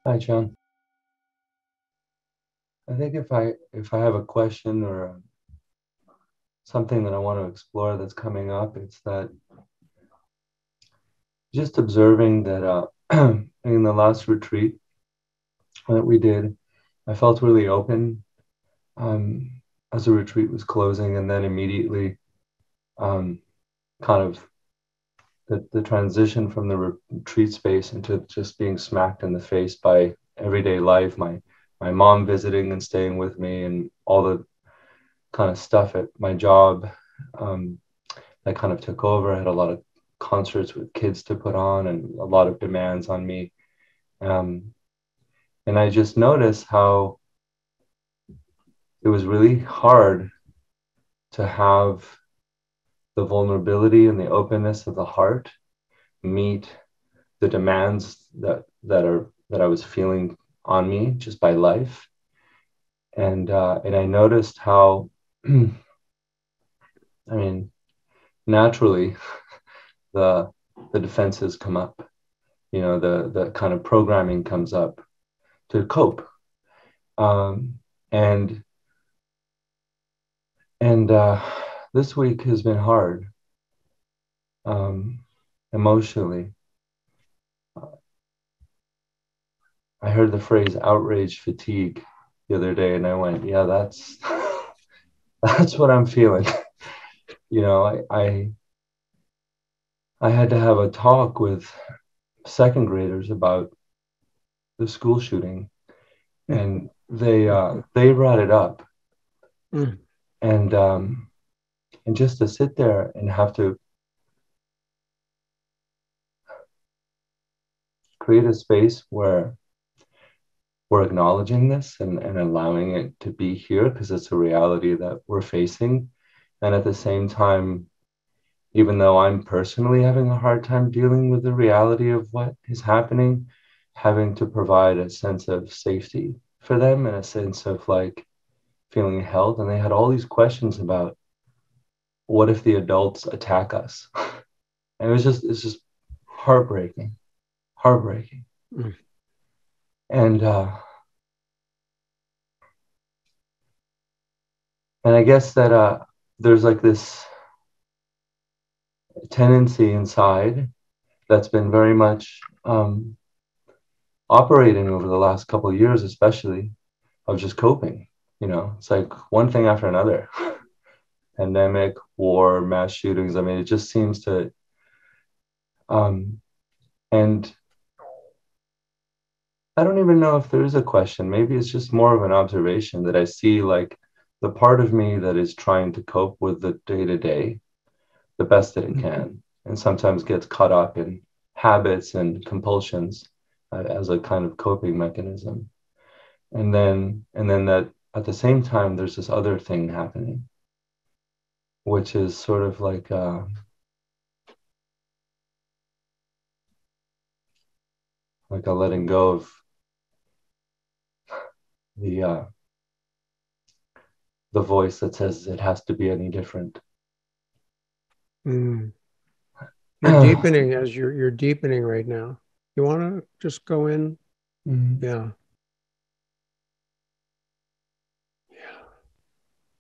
Hi, John. I think if I have a question or something that I want to explore that's coming up, it's that just observing that in the last retreat that we did, I felt really open as the retreat was closing, and then immediately um, kind of the transition from the retreat space into just being smacked in the face by everyday life, my mom visiting and staying with me, and all the kind of stuff at my job. Um, that kind of took over. I had a lot of concerts with kids to put on and a lot of demands on me. Um, and I just noticed how it was really hard to have the vulnerability and the openness of the heart meet the demands that I was feeling on me just by life. And I noticed how, I mean, naturally the the defenses come up. The kind of programming comes up to cope. Um, and and this week has been hard um, emotionally. I heard the phrase outrage fatigue the other day, and I went, "Yeah, that's that's what I'm feeling." I had to have a talk with second graders about the school shooting, and they brought it up, Mm. and and just to sit there and have to create a space where we're acknowledging this and allowing it to be here because it's a reality that we're facing. And at the same time, even though I'm personally having a hard time dealing with the reality of what is happening, having to provide a sense of safety for them and a sense of like feeling held. And they had all these questions about what if the adults attack us? And it's just heartbreaking, heartbreaking. Mm. And and I guess that there's like this tendency inside that's been very much operating over the last couple of years, especially of just coping. It's like one thing after another. Pandemic, war, mass shootings. I mean, it just seems to. Um, and I don't even know if there is a question. Maybe it's just more of an observation that I see like the part of me that is trying to cope with the day to day the best that it can, and sometimes gets caught up in habits and compulsions as a kind of coping mechanism. And then that at the same time, there's this other thing happening, which is sort of like a letting go of the the voice that says it has to be any different. Mm. You're deepening as you're deepening right now. You want to just go in? Mhm. Yeah.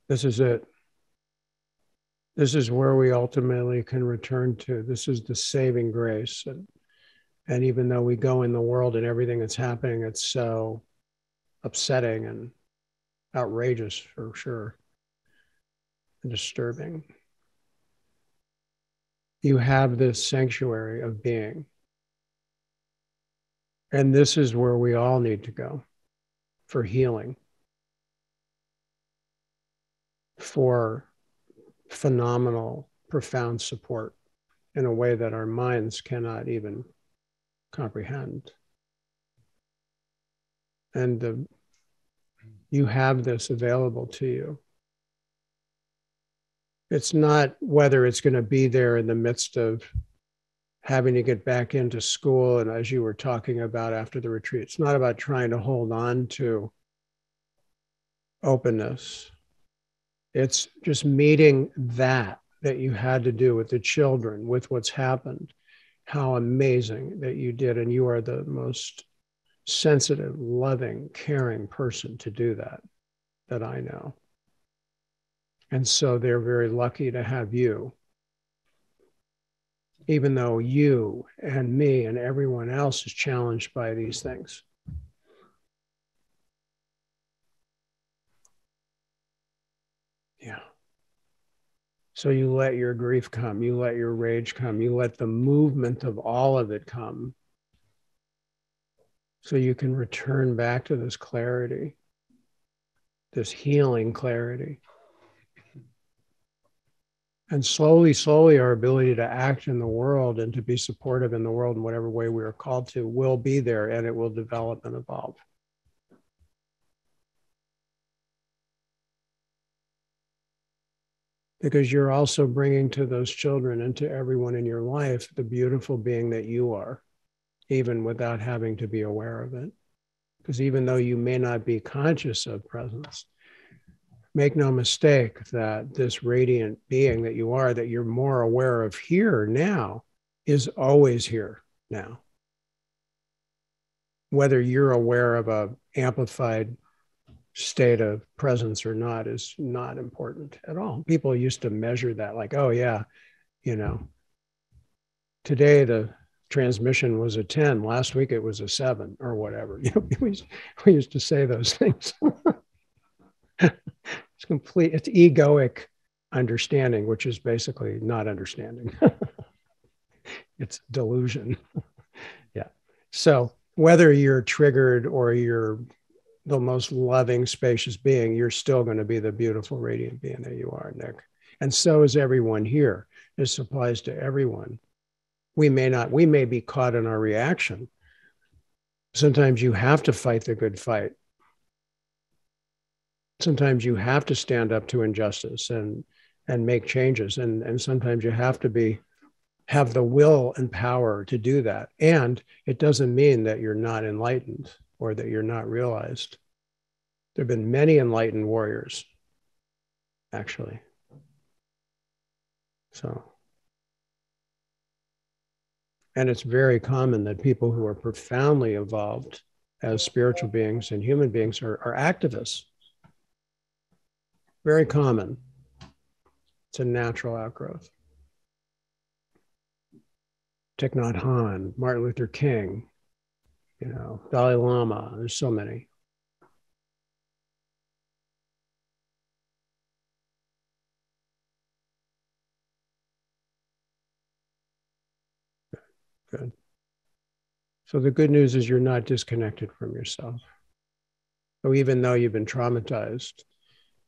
This is it. This is where we ultimately can return to. This is the saving grace. And even though we go in the world and everything that's happening, it's so upsetting and outrageous for sure and disturbing. You have this sanctuary of being. And this is where we all need to go for healing, for phenomenal, profound support in a way that our minds cannot even comprehend. And you have this available to you. It's not whether it's going to be there in the midst of having to get back into school. And as you were talking about after the retreat, it's not about trying to hold on to openness. It's just meeting that you had to do with the children, with what's happened. How amazing that you did. And you are the most sensitive, loving, caring person to do that I know. And so they're very lucky to have you, even though you and me and everyone else is challenged by these things. Yeah. So you let your grief come, you let your rage come, you let the movement of all of it come. So you can return back to this clarity, this healing clarity. And slowly, slowly, our ability to act in the world and to be supportive in the world in whatever way we are called to will be there, and it will develop and evolve. Because you're also bringing to those children and to everyone in your life the beautiful being that you are, even without having to be aware of it. Because even though you may not be conscious of presence, make no mistake that this radiant being that you are, that you're more aware of here now, is always here now. Whether you're aware of an amplified state of presence or not is not important at all. People used to measure that like, oh yeah, you know, today the transmission was a 10, last week it was a 7 or whatever. You know, we used to say those things. It's complete, it's egoic understanding, which is basically not understanding. It's delusion. Yeah. So whether you're triggered or you're the most loving, spacious being, you're still going to be the beautiful, radiant being that you are, Nick. And so is everyone here. This applies to everyone. We may be caught in our reaction. Sometimes you have to fight the good fight. Sometimes you have to stand up to injustice and make changes. And sometimes you have to have the will and power to do that. And it doesn't mean that you're not enlightened or that you're not realized. There have been many enlightened warriors, actually. So, and it's very common that people who are profoundly evolved as spiritual beings and human beings are activists. Very common. It's a natural outgrowth. Thich Nhat Hanh, Martin Luther King, you know, Dalai Lama, there's so many. Good. So the good news is you're not disconnected from yourself. So even though you've been traumatized,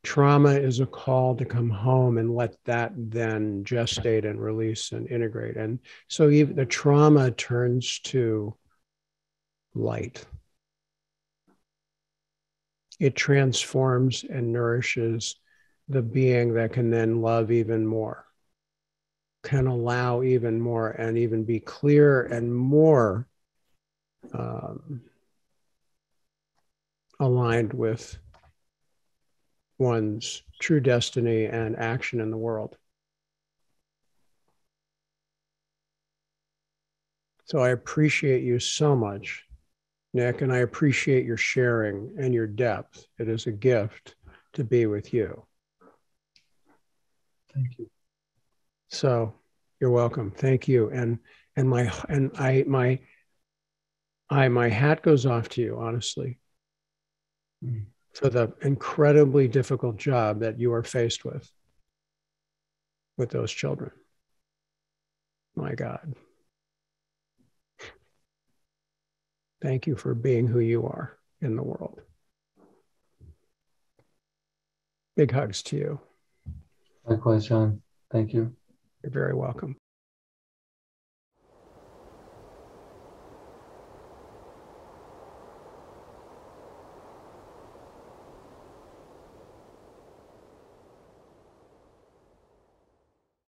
trauma is a call to come home and let that then gestate and release and integrate. And so even the trauma turns to light. It transforms and nourishes the being that can then love even more, can allow even more, and even be clear and more aligned with one's true destiny and action in the world. So I appreciate you so much, Nick, and I appreciate your sharing and your depth. It is a gift to be with you. Thank you. So you're welcome. Thank you. And my hat goes off to you, honestly, for the incredibly difficult job that you are faced with those children. My God. Thank you for being who you are in the world. Big hugs to you. Likewise, John. Thank you. You're very welcome.